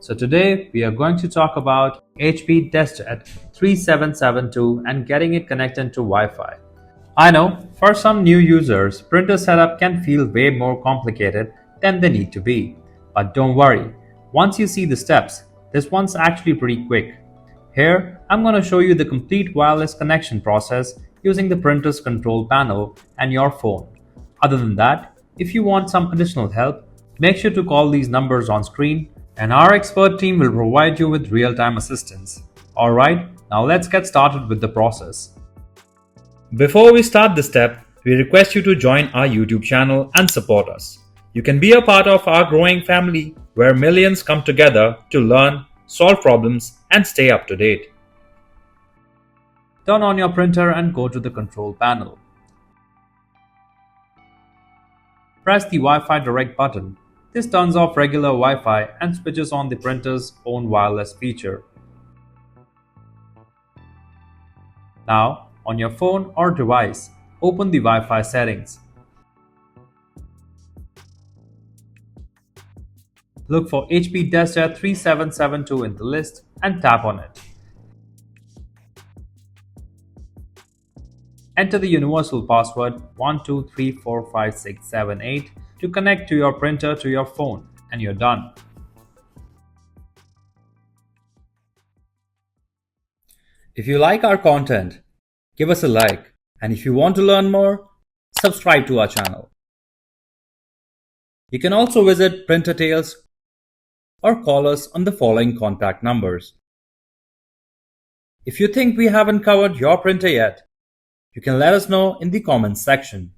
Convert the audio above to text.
So today we are going to talk about HP DeskJet 3772 and getting it connected to Wi-Fi. I know for some new users, printer setup can feel way more complicated than they need to be. But don't worry, once you see the steps, this one's actually pretty quick. Here, I'm going to show you the complete wireless connection process using the printer's control panel and your phone. Other than that, if you want some additional help, make sure to call these numbers on screen and our expert team will provide you with real-time assistance. Alright, now let's get started with the process. Before we start the step, we request you to join our YouTube channel and support us. You can be a part of our growing family where millions come together to learn, solve problems, and stay up to date. Turn on your printer and go to the control panel. Press the Wi-Fi Direct button. This turns off regular Wi-Fi and switches on the printer's own wireless feature. Now, on your phone or device, open the Wi-Fi settings. Look for HP DeskJet 3772 in the list and tap on it. Enter the universal password 12345678 to connect to your printer to your phone and you're done. If you like our content, give us a like, and if you want to learn more, subscribe to our channel. You can also visit Printer Tales or call us on the following contact numbers. If you think we haven't covered your printer yet, you can let us know in the comments section.